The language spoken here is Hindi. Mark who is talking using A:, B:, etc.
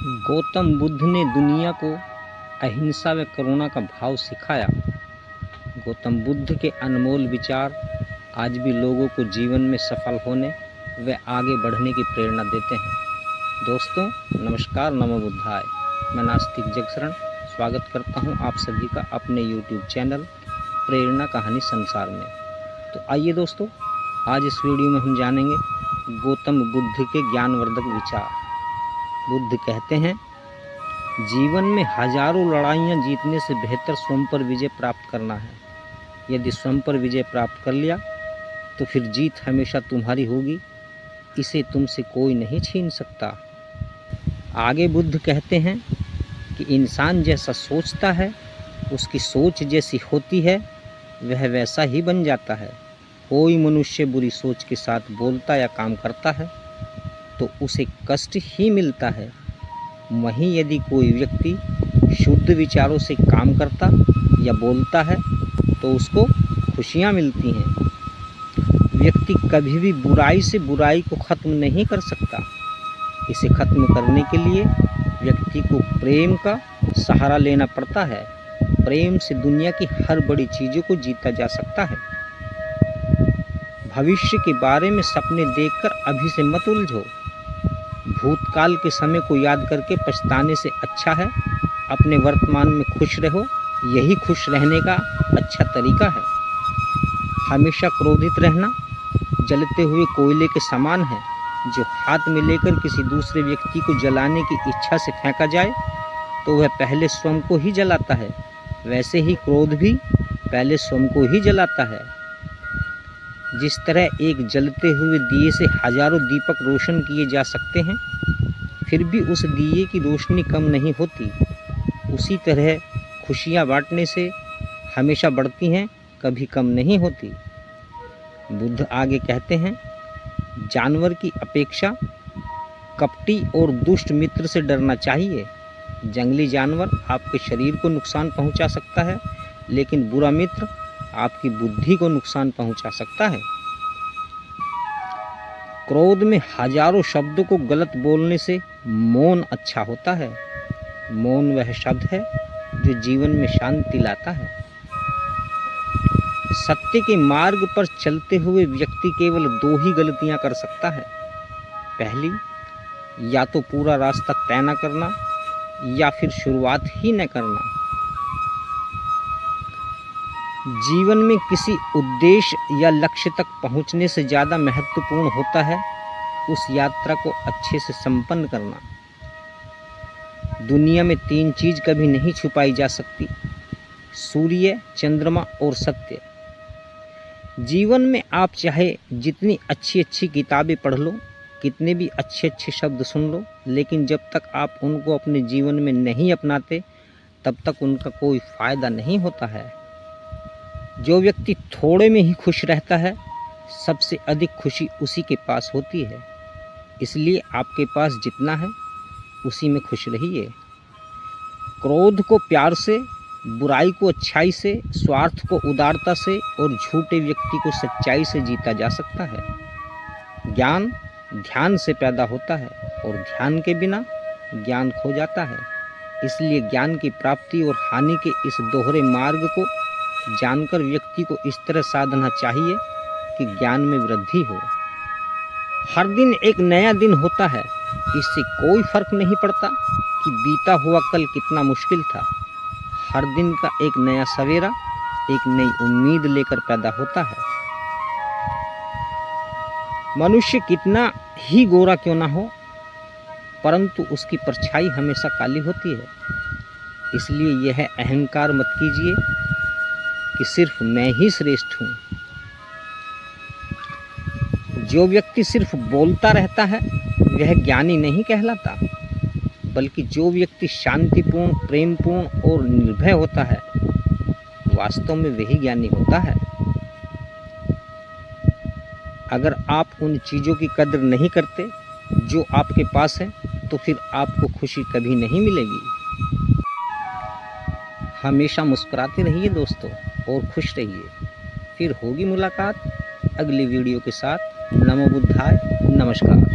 A: गौतम बुद्ध ने दुनिया को अहिंसा व करुणा का भाव सिखाया। गौतम बुद्ध के अनमोल विचार आज भी लोगों को जीवन में सफल होने व आगे बढ़ने की प्रेरणा देते हैं। दोस्तों नमस्कार, नमो बुद्धाय। मैं नास्तिक जगशरण स्वागत करता हूं आप सभी का अपने YouTube चैनल प्रेरणा कहानी संसार में। तो आइए दोस्तों, आज इस वीडियो में हम जानेंगे गौतम बुद्ध के ज्ञानवर्धक विचार। बुद्ध कहते हैं, जीवन में हजारों लड़ाइयाँ जीतने से बेहतर स्वयं पर विजय प्राप्त करना है। यदि स्वयं पर विजय प्राप्त कर लिया तो फिर जीत हमेशा तुम्हारी होगी, इसे तुमसे कोई नहीं छीन सकता। आगे बुद्ध कहते हैं कि इंसान जैसा सोचता है, उसकी सोच जैसी होती है, वह वैसा ही बन जाता है। कोई मनुष्य बुरी सोच के साथ बोलता या काम करता है तो उसे कष्ट ही मिलता है। वहीं यदि कोई व्यक्ति शुद्ध विचारों से काम करता या बोलता है तो उसको खुशियाँ मिलती हैं। व्यक्ति कभी भी बुराई से बुराई को ख़त्म नहीं कर सकता। इसे ख़त्म करने के लिए व्यक्ति को प्रेम का सहारा लेना पड़ता है। प्रेम से दुनिया की हर बड़ी चीज़ों को जीता जा सकता है। भविष्य के बारे में सपने देखकर अभी से मत उलझो। भूतकाल के समय को याद करके पछताने से अच्छा है अपने वर्तमान में खुश रहो। यही खुश रहने का अच्छा तरीका है। हमेशा क्रोधित रहना जलते हुए कोयले के समान है। जो हाथ में लेकर किसी दूसरे व्यक्ति को जलाने की इच्छा से फेंका जाए तो वह पहले स्वयं को ही जलाता है। वैसे ही क्रोध भी पहले स्वयं को ही जलाता है। जिस तरह एक जलते हुए दिए से हजारों दीपक रोशन किए जा सकते हैं, फिर भी उस दिए की रोशनी कम नहीं होती, उसी तरह खुशियाँ बांटने से हमेशा बढ़ती हैं, कभी कम नहीं होती। बुद्ध आगे कहते हैं, जानवर की अपेक्षा कपटी और दुष्ट मित्र से डरना चाहिए। जंगली जानवर आपके शरीर को नुकसान पहुंचा सकता है, लेकिन बुरा मित्र आपकी बुद्धि को नुकसान पहुंचा सकता है। क्रोध में हजारों शब्दों को गलत बोलने से मौन अच्छा होता है। मौन वह शब्द है जो जीवन में शांति लाता है। सत्य के मार्ग पर चलते हुए व्यक्ति केवल दो ही गलतियां कर सकता है। पहली, या तो पूरा रास्ता तय न करना या फिर शुरुआत ही न करना। जीवन में किसी उद्देश्य या लक्ष्य तक पहुंचने से ज़्यादा महत्वपूर्ण होता है उस यात्रा को अच्छे से संपन्न करना। दुनिया में तीन चीज़ कभी नहीं छुपाई जा सकती: सूर्य, चंद्रमा और सत्य। जीवन में आप चाहे जितनी अच्छी अच्छी किताबें पढ़ लो, कितने भी अच्छे अच्छे शब्द सुन लो, लेकिन जब तक आप उनको अपने जीवन में नहीं अपनाते तब तक उनका कोई फ़ायदा नहीं होता है। जो व्यक्ति थोड़े में ही खुश रहता है, सबसे अधिक खुशी उसी के पास होती है। इसलिए आपके पास जितना है उसी में खुश रहिए। क्रोध को प्यार से, बुराई को अच्छाई से, स्वार्थ को उदारता से और झूठे व्यक्ति को सच्चाई से जीता जा सकता है। ज्ञान ध्यान से पैदा होता है और ध्यान के बिना ज्ञान खो जाता है। इसलिए ज्ञान की प्राप्ति और हानि के इस दोहरे मार्ग को जानकर व्यक्ति को इस तरह साधना चाहिए कि ज्ञान में वृद्धि हो। हर दिन एक नया दिन होता है, इससे कोई फर्क नहीं पड़ता कि बीता हुआ कल कितना मुश्किल था। हर दिन का एक नया सवेरा एक नई उम्मीद लेकर पैदा होता है। मनुष्य कितना ही गोरा क्यों ना हो, परंतु उसकी परछाई हमेशा काली होती है। इसलिए यह अहंकार मत कीजिए कि सिर्फ मैं ही श्रेष्ठ हूँ। जो व्यक्ति सिर्फ बोलता रहता है वह ज्ञानी नहीं कहलाता, बल्कि जो व्यक्ति शांतिपूर्ण, प्रेमपूर्ण और निर्भय होता है, वास्तव में वही ज्ञानी होता है। अगर आप उन चीज़ों की कदर नहीं करते जो आपके पास है, तो फिर आपको खुशी कभी नहीं मिलेगी। हमेशा मुस्कुराते रहिए दोस्तों और खुश रहिए। फिर होगी मुलाकात अगली वीडियो के साथ। नमो बुद्धाय, नमस्कार।